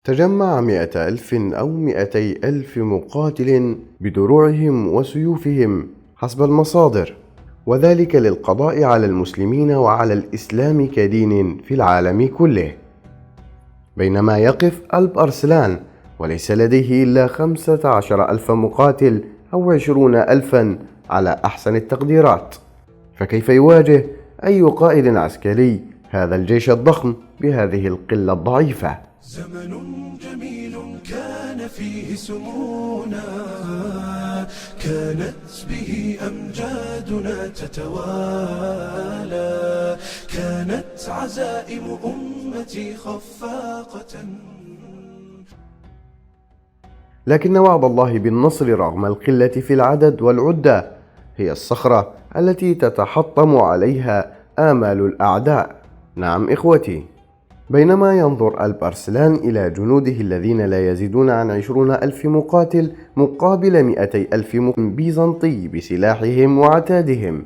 تجمع 100,000 أو 200,000 مقاتل بدروعهم وسيوفهم حسب المصادر، وذلك للقضاء على المسلمين وعلى الإسلام كدين في العالم كله، بينما يقف ألب أرسلان وليس لديه إلا 15,000 مقاتل أو 20,000 على أحسن التقديرات. فكيف يواجه أي قائد عسكري هذا الجيش الضخم بهذه القلة الضعيفة؟ زمن جميل كان فيه سمونا، كانت به أمجادنا تتوالى، كانت عزائم أمتي خفاقة. لكن وعد الله بالنصر رغم القلة في العدد والعدة هي الصخرة التي تتحطم عليها آمال الأعداء. نعم إخوتي، بينما ينظر ألب أرسلان إلى جنوده الذين لا يزيدون عن 20,000 مقاتل مقابل 200,000 بيزنطي بسلاحهم وعتادهم،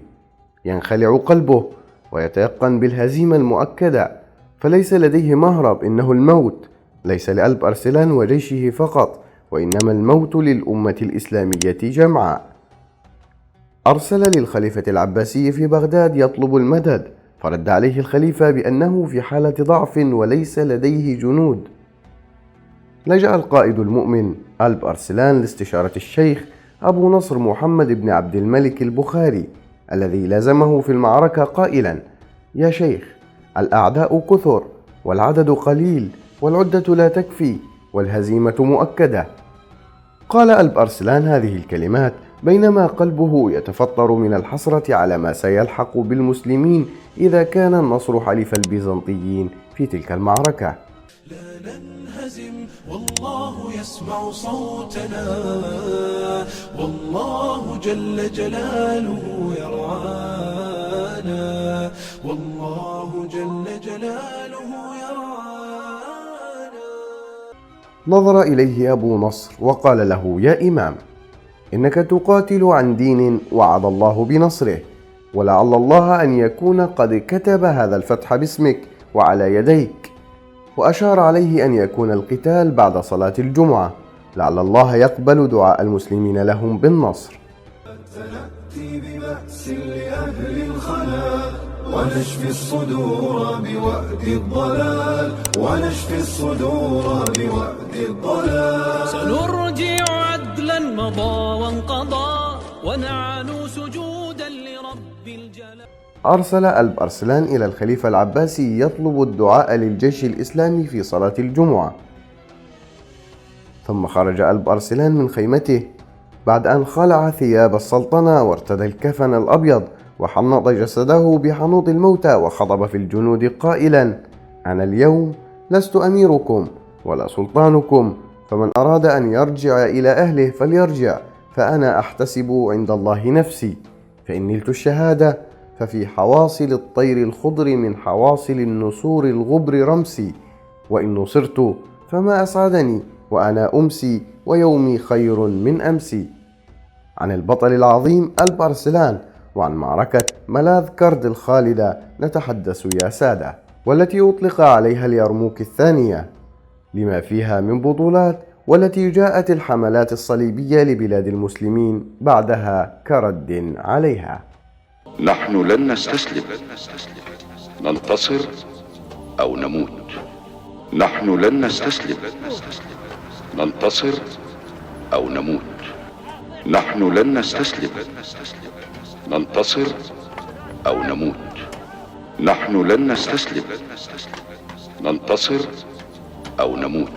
ينخلع قلبه ويتيقن بالهزيمة المؤكدة، فليس لديه مهرب، إنه الموت، ليس لألب أرسلان وجيشه فقط، وإنما الموت للأمة الإسلامية جمعاء. أرسل للخليفة العباسي في بغداد يطلب المدد، فرد عليه الخليفة بأنه في حالة ضعف وليس لديه جنود. لجأ القائد المؤمن ألب أرسلان لاستشارة الشيخ أبو نصر محمد بن عبد الملك البخاري الذي لازمه في المعركة قائلا: يا شيخ، الأعداء كثر والعدد قليل والعدة لا تكفي والهزيمة مؤكدة. قال ألب أرسلان هذه الكلمات بينما قلبه يتفطر من الحسرة على ما سيلحق بالمسلمين إذا كان النصر حليف البيزنطيين في تلك المعركة. لا ننهزم والله يسمع صوتنا، والله جل جلاله يرعانا، والله جل جلاله يرعانا. نظر إليه أبو نصر وقال له: يا إمام، إنك تقاتل عن دين وعد الله بنصره، ولعل الله أن يكون قد كتب هذا الفتح باسمك وعلى يديك. وأشار عليه أن يكون القتال بعد صلاة الجمعة، لعل الله يقبل دعاء المسلمين لهم بالنصر. سنأتي ببأس لأهل الخلاء، ونشفي الصدور بوأد الضلال، ونشفي الصدور بوأد الضلال. سنرجع عدلا مضى وانقضى، ونعلو سجودا لرب الجلال. أرسل ألب أرسلان إلى الخليفة العباسي يطلب الدعاء للجيش الإسلامي في صلاة الجمعة. ثم خرج ألب أرسلان من خيمته بعد أن خلع ثياب السلطنة وارتدى الكفن الأبيض وحنط جسده بحنوط الموتى، وخطب في الجنود قائلا: أنا اليوم لست أميركم ولا سلطانكم، فمن أراد أن يرجع إلى أهله فليرجع، فأنا أحتسب عند الله نفسي، فإن نلت الشهادة ففي حواصل الطير الخضر من حواصل النسور الغبر رمسي، وإن نصرت فما أسعدني وأنا أمسي ويومي خير من أمسي. عن البطل العظيم ألب أرسلان وعن معركة ملاذ كرد الخالدة نتحدث يا سادة، والتي أطلق عليها اليرموك الثانية لما فيها من بطولات، والتي جاءت الحملات الصليبية لبلاد المسلمين بعدها كرد عليها. نحن لن نستسلم، ننتصر أو نموت. نحن لن نستسلم، ننتصر أو نموت. نحن لن نستسلم، ننتصر أو نموت. نحن لن نستسلم، ننتصر أو نموت.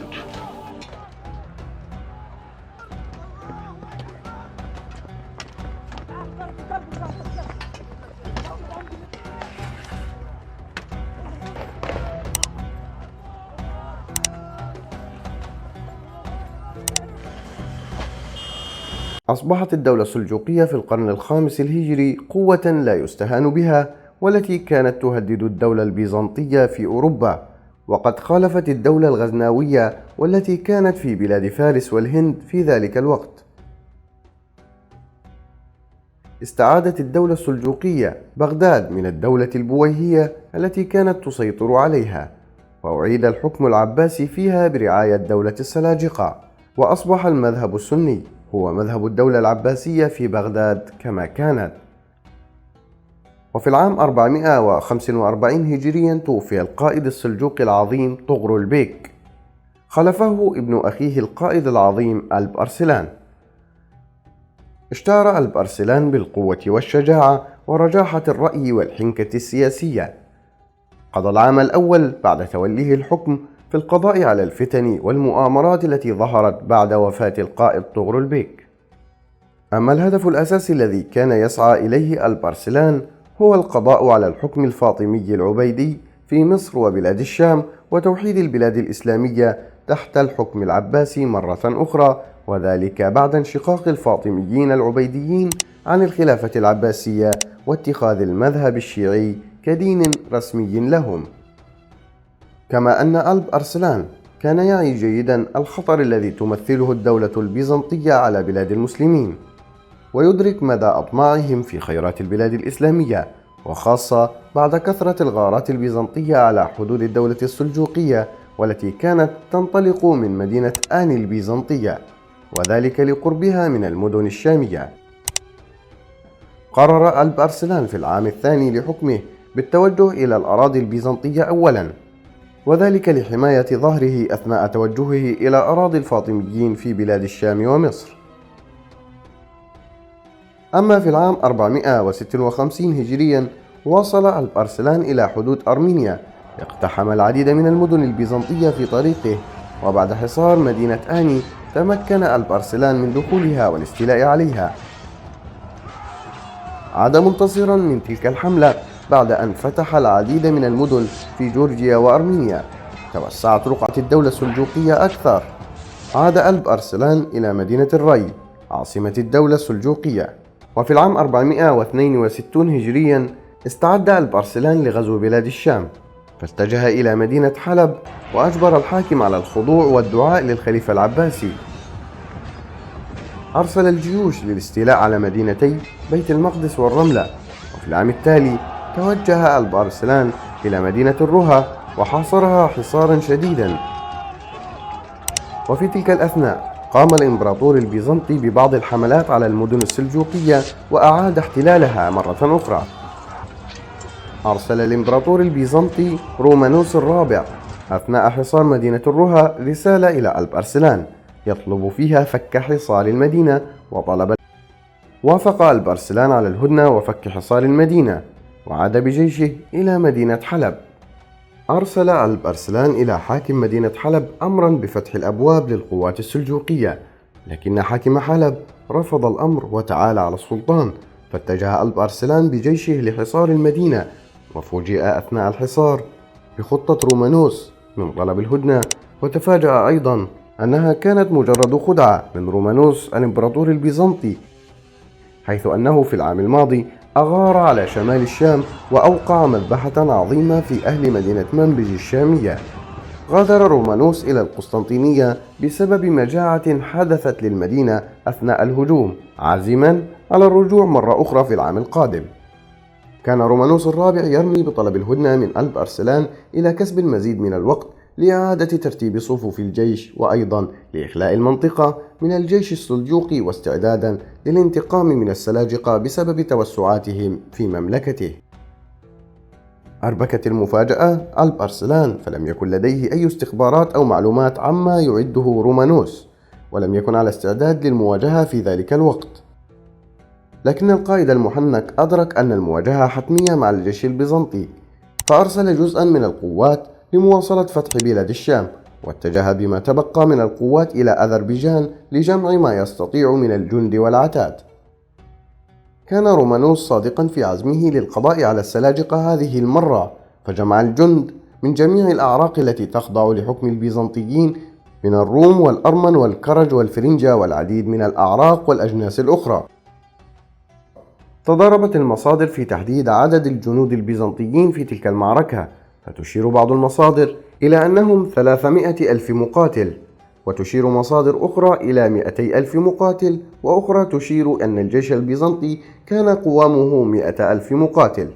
أصبحت الدولة السلجوقية في القرن الخامس الهجري قوة لا يستهان بها، والتي كانت تهدد الدولة البيزنطية في أوروبا، وقد خالفت الدولة الغزناوية والتي كانت في بلاد فارس والهند في ذلك الوقت. استعادت الدولة السلجوقية بغداد من الدولة البويهية التي كانت تسيطر عليها، وأعيد الحكم العباسي فيها برعاية دولة السلاجقة، وأصبح المذهب السني هو مذهب الدولة العباسية في بغداد كما كانت. وفي العام 445 هجريا توفي القائد السلجوقي العظيم طغرل بيك، خلفه ابن أخيه القائد العظيم ألب أرسلان. اشتهر ألب أرسلان بالقوة والشجاعة ورجاحة الرأي والحنكة السياسية. قضى العام الأول بعد توليه الحكم في القضاء على الفتن والمؤامرات التي ظهرت بعد وفاة القائد طغرل بيك. أما الهدف الأساسي الذي كان يسعى إليه ألب أرسلان هو القضاء على الحكم الفاطمي العبيدي في مصر وبلاد الشام، وتوحيد البلاد الإسلامية تحت الحكم العباسي مرة أخرى، وذلك بعد انشقاق الفاطميين العبيديين عن الخلافة العباسية واتخاذ المذهب الشيعي كدين رسمي لهم. كما أن ألب أرسلان كان يعي جيدا الخطر الذي تمثله الدولة البيزنطية على بلاد المسلمين، ويدرك مدى أطماعهم في خيرات البلاد الإسلامية، وخاصة بعد كثرة الغارات البيزنطية على حدود الدولة السلجوقية، والتي كانت تنطلق من مدينة آني البيزنطية، وذلك لقربها من المدن الشامية. قرر ألب أرسلان في العام الثاني لحكمه بالتوجه إلى الأراضي البيزنطية أولا، وذلك لحماية ظهره أثناء توجهه إلى أراضي الفاطميين في بلاد الشام ومصر. أما في العام 456 هجريا وصل ألب أرسلان إلى حدود أرمينيا، اقتحم العديد من المدن البيزنطية في طريقه، وبعد حصار مدينة آني تمكن ألب أرسلان من دخولها والاستيلاء عليها. عاد منتصرا من تلك الحملة بعد أن فتح العديد من المدن في جورجيا وأرمينيا. توسعت رقعة الدولة السلجوقية أكثر. عاد ألب أرسلان إلى مدينة الري عاصمة الدولة السلجوقية. وفي العام 462 هجريا استعد ألب أرسلان لغزو بلاد الشام، فاتجه إلى مدينة حلب وأجبر الحاكم على الخضوع والدعاء للخليفة العباسي. أرسل الجيوش للاستيلاء على مدينتي بيت المقدس والرملة. وفي العام التالي توجه ألب أرسلان إلى مدينة الرها وحاصرها حصارا شديدا. وفي تلك الأثناء قام الإمبراطور البيزنطي ببعض الحملات على المدن السلجوقية وأعاد احتلالها مرة أخرى. أرسل الإمبراطور البيزنطي رومانوس الرابع أثناء حصار مدينة الرها رسالة إلى ألب أرسلان يطلب فيها فك حصار المدينة، وافق ألب أرسلان على الهدنة وفك حصار المدينة، وعاد بجيشه إلى مدينة حلب. أرسل ألب أرسلان إلى حاكم مدينة حلب أمرا بفتح الأبواب للقوات السلجوقية، لكن حاكم حلب رفض الأمر وتعالى على السلطان، فاتجه ألب أرسلان بجيشه لحصار المدينة، وفوجئ أثناء الحصار بخطة رومانوس من طلب الهدنة، وتفاجأ أيضا أنها كانت مجرد خدعة من رومانوس الإمبراطور البيزنطي، حيث أنه في العام الماضي أغار على شمال الشام وأوقع مذبحة عظيمة في أهل مدينة منبج الشامية. غادر رومانوس إلى القسطنطينية بسبب مجاعة حدثت للمدينة أثناء الهجوم، عازما على الرجوع مرة أخرى في العام القادم. كان رومانوس الرابع يرمي بطلب الهدنة من ألب أرسلان إلى كسب المزيد من الوقت لإعادة ترتيب صفوف الجيش، وأيضا لإخلاء المنطقة من الجيش السلجوقي، واستعدادا للانتقام من السلاجقة بسبب توسعاتهم في مملكته. أربكت المفاجأة ألب أرسلان، فلم يكن لديه أي استخبارات أو معلومات عما يعده رومانوس، ولم يكن على استعداد للمواجهة في ذلك الوقت. لكن القائد المحنك أدرك أن المواجهة حتمية مع الجيش البيزنطي، فأرسل جزءا من القوات لمواصلة فتح بلاد الشام، واتجه بما تبقى من القوات إلى أذربيجان لجمع ما يستطيع من الجند والعتاد. كان رومانوس صادقا في عزمه للقضاء على السلاجقة هذه المرة، فجمع الجند من جميع الأعراق التي تخضع لحكم البيزنطيين من الروم والأرمن والكرج والفرنجة والعديد من الأعراق والأجناس الأخرى. تضاربت المصادر في تحديد عدد الجنود البيزنطيين في تلك المعركة، فتشير بعض المصادر إلى أنهم 300,000 مقاتل، وتشير مصادر أخرى إلى 200,000 مقاتل، وأخرى تشير أن الجيش البيزنطي كان قوامه 100,000 مقاتل.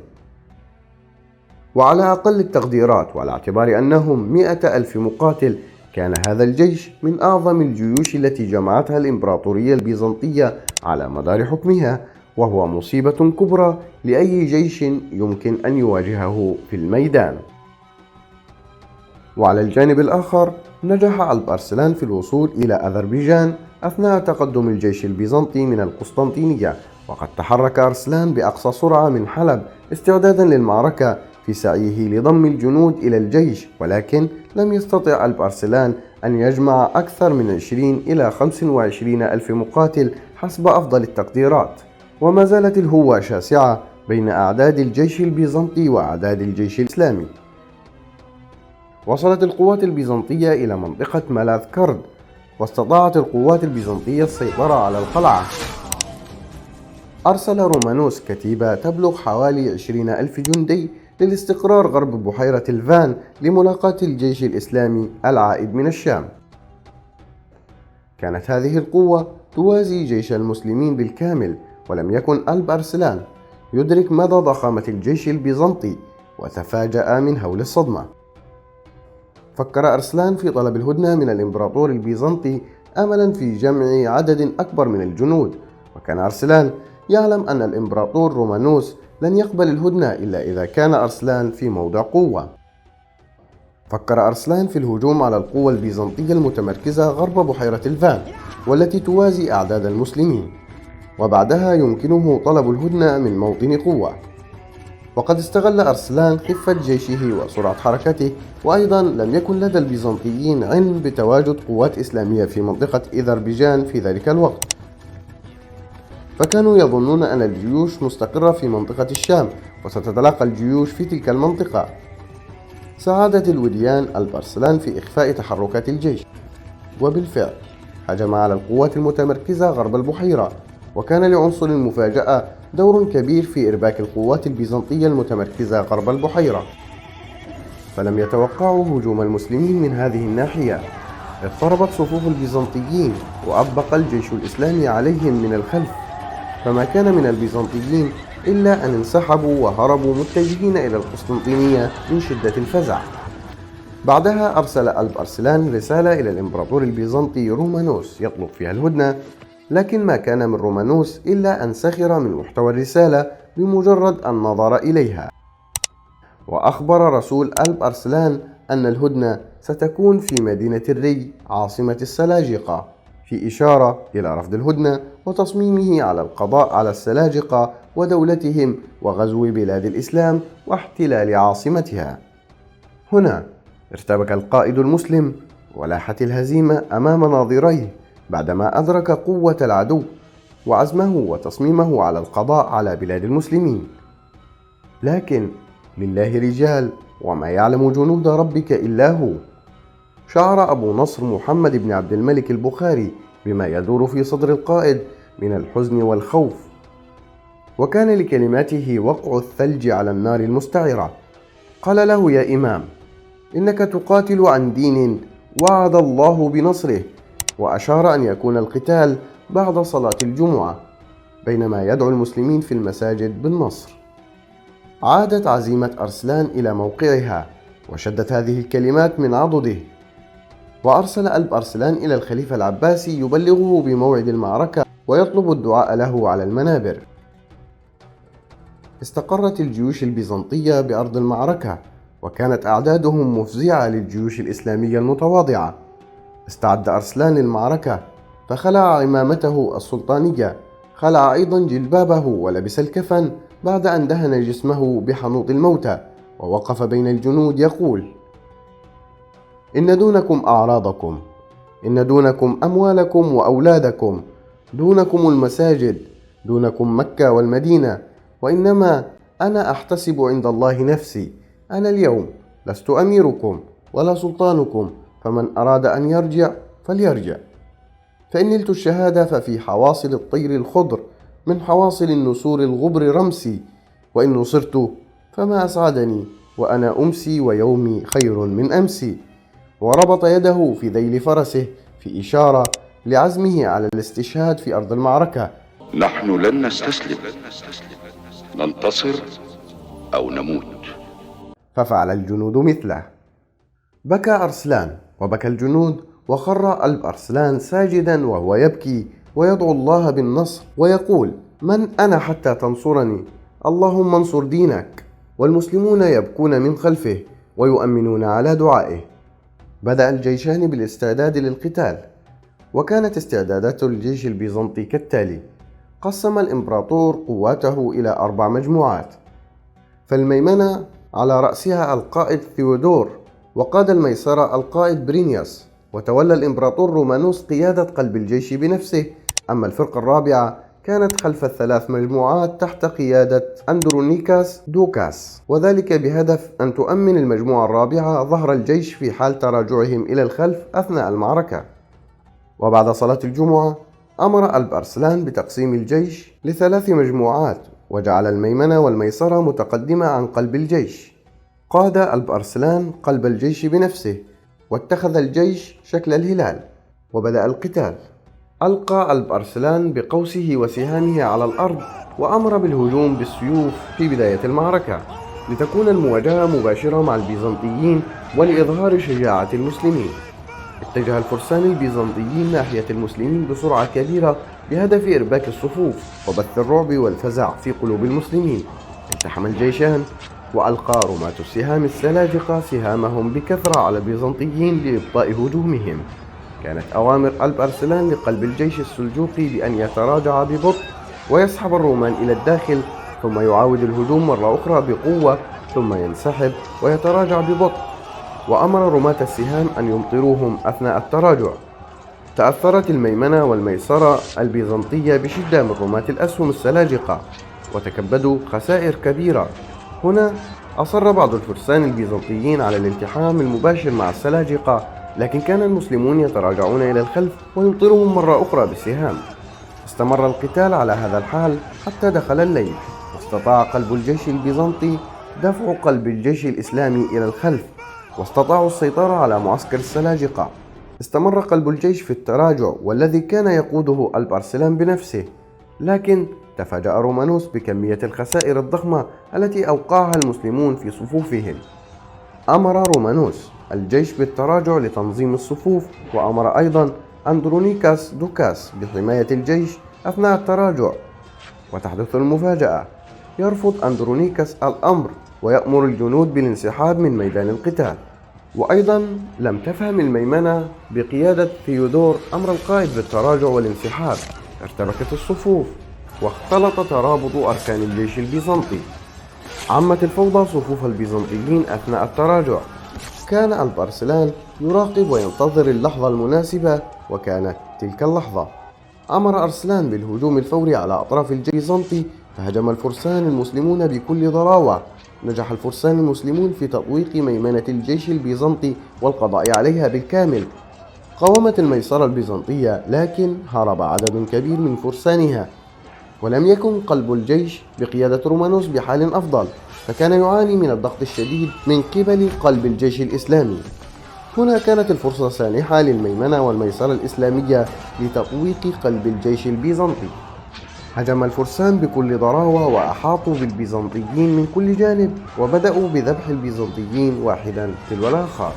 وعلى أقل التقديرات وعلى اعتبار أنهم 100,000 مقاتل، كان هذا الجيش من أعظم الجيوش التي جمعتها الإمبراطورية البيزنطية على مدار حكمها، وهو مصيبة كبرى لأي جيش يمكن أن يواجهه في الميدان. وعلى الجانب الآخر، نجح ألب أرسلان في الوصول إلى أذربيجان أثناء تقدم الجيش البيزنطي من القسطنطينية، وقد تحرك أرسلان بأقصى سرعة من حلب استعدادا للمعركة في سعيه لضم الجنود إلى الجيش، ولكن لم يستطع ألب أرسلان أن يجمع أكثر من 20 إلى 25 ألف مقاتل حسب أفضل التقديرات، وما زالت الهوة شاسعة بين أعداد الجيش البيزنطي وأعداد الجيش الإسلامي. وصلت القوات البيزنطية إلى منطقة ملاذ كرد، واستطاعت القوات البيزنطية السيطرة على القلعة. أرسل رومانوس كتيبة تبلغ حوالي 20 ألف جندي للاستقرار غرب بحيرة الفان لملاقاة الجيش الإسلامي العائد من الشام. كانت هذه القوة توازي جيش المسلمين بالكامل، ولم يكن ألب أرسلان يدرك مدى ضخامة الجيش البيزنطي، وتفاجأ من هول الصدمة. فكر أرسلان في طلب الهدنة من الإمبراطور البيزنطي أملا في جمع عدد أكبر من الجنود، وكان أرسلان يعلم أن الإمبراطور رومانوس لن يقبل الهدنة إلا إذا كان أرسلان في موضع قوة. فكر أرسلان في الهجوم على القوة البيزنطية المتمركزة غرب بحيرة الفان، والتي توازي أعداد المسلمين، وبعدها يمكنه طلب الهدنة من موطن قوة. وقد استغل أرسلان خفة جيشه وسرعة حركته، وأيضا لم يكن لدى البيزنطيين علم بتواجد قوات إسلامية في منطقة أذربيجان في ذلك الوقت، فكانوا يظنون أن الجيوش مستقرة في منطقة الشام وستتلاقى الجيوش في تلك المنطقة. ساعدت الوديان ألب أرسلان في إخفاء تحركات الجيش، وبالفعل هجم على القوات المتمركزة غرب البحيرة، وكان لعنصر المفاجأة دور كبير في إرباك القوات البيزنطية المتمركزة غرب البحيرة، فلم يتوقعوا هجوم المسلمين من هذه الناحية. اضطربت صفوف البيزنطيين وأبق الجيش الإسلامي عليهم من الخلف، فما كان من البيزنطيين إلا أن انسحبوا وهربوا متجهين إلى القسطنطينية من شدة الفزع. بعدها أرسل ألب أرسلان رسالة إلى الإمبراطور البيزنطي رومانوس يطلب فيها الهدنة، لكن ما كان من رومانوس إلا أن سخر من محتوى الرسالة بمجرد أن نظر إليها. وأخبر رسول ألب أرسلان أن الهدنة ستكون في مدينة الري عاصمة السلاجقة، في إشارة إلى رفض الهدنة وتصميمه على القضاء على السلاجقة ودولتهم وغزو بلاد الإسلام واحتلال عاصمتها. هنا ارتبك القائد المسلم ولاحت الهزيمة أمام ناظريه بعدما أدرك قوة العدو وعزمه وتصميمه على القضاء على بلاد المسلمين. لكن لله رجال وما يعلم جنود ربك إلا هو. شعر أبو نصر محمد بن عبد الملك البخاري بما يدور في صدر القائد من الحزن والخوف، وكان لكلماته وقع الثلج على النار المستعرة. قال له: يا إمام، إنك تقاتل عن دين وعد الله بنصره، وأشار أن يكون القتال بعد صلاة الجمعة بينما يدعو المسلمين في المساجد بالنصر. عادت عزيمة أرسلان إلى موقعها، وشدت هذه الكلمات من عضده، وأرسل ألب أرسلان إلى الخليفة العباسي يبلغه بموعد المعركة ويطلب الدعاء له على المنابر. استقرت الجيوش البيزنطية بأرض المعركة، وكانت أعدادهم مفزعة للجيوش الإسلامية المتواضعة. استعد أرسلان للمعركة، فخلع عمامته السلطانية، خلع أيضا جلبابه ولبس الكفن بعد أن دهن جسمه بحنوط الموتى، ووقف بين الجنود يقول: إن دونكم أعراضكم، إن دونكم أموالكم وأولادكم، دونكم المساجد، دونكم مكة والمدينة، وإنما أنا أحتسب عند الله نفسي. أنا اليوم لست أميركم ولا سلطانكم، فمن أراد أن يرجع فليرجع، فإن نلت الشهادة ففي حواصل الطير الخضر من حواصل النسور الغبر رمسي، وإن نصرت فما أسعدني، وأنا أمسي ويومي خير من أمسي. وربط يده في ذيل فرسه في إشارة لعزمه على الاستشهاد في أرض المعركة. نحن لن نستسلم، ننتصر أو نموت. ففعل الجنود مثله. بكى أرسلان وبكى الجنود، وخر ألب أرسلان ساجدا وهو يبكي ويدعو الله بالنصر ويقول: من أنا حتى تنصرني؟ اللهم انصر دينك. والمسلمون يبكون من خلفه ويؤمنون على دعائه. بدأ الجيشان بالاستعداد للقتال، وكانت استعدادات الجيش البيزنطي كالتالي: قسم الإمبراطور قواته إلى 4 مجموعات، فالميمنة على رأسها القائد ثيودور، وقاد الميسرة القائد برينياس، وتولى الإمبراطور رومانوس قيادة قلب الجيش بنفسه. أما الفرقة الرابعة كانت خلف ال3 مجموعات تحت قيادة أندرونيكاس دوكاس، وذلك بهدف أن تؤمن المجموعة الرابعة ظهر الجيش في حال تراجعهم إلى الخلف أثناء المعركة. وبعد صلاة الجمعة أمر ألب أرسلان بتقسيم الجيش ل3 مجموعات، وجعل الميمنة والميسرة متقدمة عن قلب الجيش. قاد ألب أرسلان قلب الجيش بنفسه، واتخذ الجيش شكل الهلال، وبدأ القتال. ألقى ألب أرسلان بقوسه وسهامه على الأرض، وأمر بالهجوم بالسيوف في بداية المعركة لتكون المواجهة مباشرة مع البيزنطيين ولإظهار شجاعة المسلمين. اتجه الفرسان البيزنطيين ناحية المسلمين بسرعة كبيرة بهدف إرباك الصفوف وبث الرعب والفزع في قلوب المسلمين. التحم الجيشان، وألقى رماة السهام السلاجقة سهامهم بكثرة على البيزنطيين لإبطاء هجومهم. كانت أوامر ألب أرسلان لقلب الجيش السلجوقي بأن يتراجع ببطء ويسحب الرومان إلى الداخل، ثم يعاود الهجوم مرة أخرى بقوة، ثم ينسحب ويتراجع ببطء. وأمر رماة السهام أن يمطروهم أثناء التراجع. تأثرت الميمنة والميسرة البيزنطية بشدة من رماة الأسهم السلاجقة، وتكبدوا خسائر كبيرة. هنا أصر بعض الفرسان البيزنطيين على الالتحام المباشر مع السلاجقة، لكن كان المسلمون يتراجعون إلى الخلف ويمطرهم مرة أخرى بالسهام. استمر القتال على هذا الحال حتى دخل الليل، واستطاع قلب الجيش البيزنطي دفع قلب الجيش الإسلامي إلى الخلف، واستطاعوا السيطرة على معسكر السلاجقة. استمر قلب الجيش في التراجع، والذي كان يقوده ألب أرسلان بنفسه، لكن تفاجأ رومانوس بكمية الخسائر الضخمة التي أوقعها المسلمون في صفوفهم. أمر رومانوس الجيش بالتراجع لتنظيم الصفوف، وأمر أيضا أندرونيكاس دوكاس بحماية الجيش أثناء التراجع. وتحدث المفاجأة: يرفض أندرونيكاس الأمر ويأمر الجنود بالانسحاب من ميدان القتال. وأيضا لم تفهم الميمنة بقيادة ثيودور أمر القائد بالتراجع والانسحاب. ارتبكت الصفوف واختلط ترابط أركان الجيش البيزنطي. عمت الفوضى صفوف البيزنطيين أثناء التراجع. كان ألب أرسلان يراقب وينتظر اللحظة المناسبة، وكانت تلك اللحظة. أمر أرسلان بالهجوم الفوري على أطراف الجيش البيزنطي، فهجم الفرسان المسلمون بكل ضراوة. نجح الفرسان المسلمون في تطويق ميمنة الجيش البيزنطي والقضاء عليها بالكامل. قاومت الميسرة البيزنطية، لكن هرب عدد كبير من فرسانها، ولم يكن قلب الجيش بقيادة رومانوس بحال أفضل، فكان يعاني من الضغط الشديد من قبل قلب الجيش الإسلامي. هنا كانت الفرصة سانحة للميمنة والميسرة الإسلامية لتطويق قلب الجيش البيزنطي. هجم الفرسان بكل ضراوة وأحاطوا بالبيزنطيين من كل جانب، وبدأوا بذبح البيزنطيين واحدا تلو الآخر.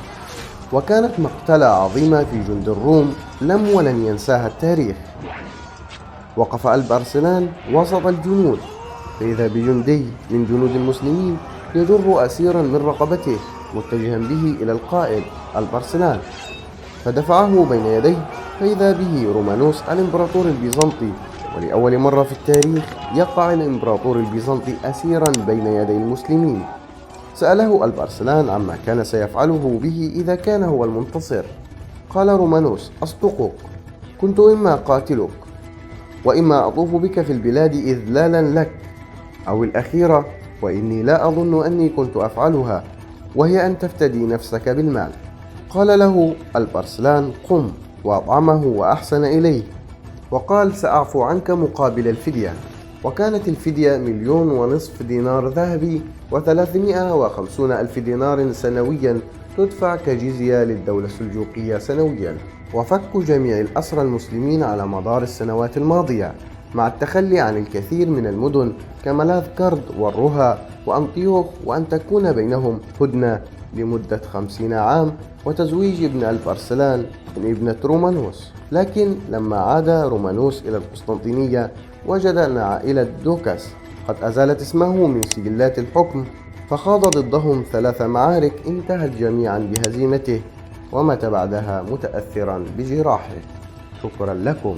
وكانت مقتلة عظيمة في جند الروم لم ولن ينساها التاريخ. وقف ألب أرسلان وسط الجنود، فإذا بجندي من جنود المسلمين يجر أسيرا من رقبته متجها به إلى القائد ألب أرسلان، فدفعه بين يديه، فإذا به رومانوس الإمبراطور البيزنطي. ولأول مرة في التاريخ يقع الإمبراطور البيزنطي أسيرا بين يدي المسلمين. سأله ألب أرسلان عما كان سيفعله به إذا كان هو المنتصر. قال رومانوس: أصدقك، كنت إما قاتلك وإما أطوف بك في البلاد إذلالا لك، أو الأخيرة، وإني لا أظن أني كنت أفعلها، وهي أن تفتدي نفسك بالمال. قال له ألب أرسلان: قم، وأطعمه وأحسن إليه، وقال: سأعفو عنك مقابل الفدية. وكانت الفدية 1,500,000 دينار ذهبي و350,000 دينار سنويا تدفع كجزية للدولة السلجوقية سنويا. وفك جميع الأسرى المسلمين على مدار السنوات الماضية. مع التخلي عن الكثير من المدن كملاذ كرد والرها وأنطيوخ، وأن تكون بينهم هدنة لمدة 50 عام وتزويج ابن البرسلان من ابنة رومانوس. لكن لما عاد رومانوس إلى القسطنطينية وجد أن عائلة دوكاس قد أزالت اسمه من سجلات الحكم، فخاض ضدهم 3 معارك انتهت جميعا بهزيمته، ومات بعدها متأثرا بجراحه. شكرا لكم.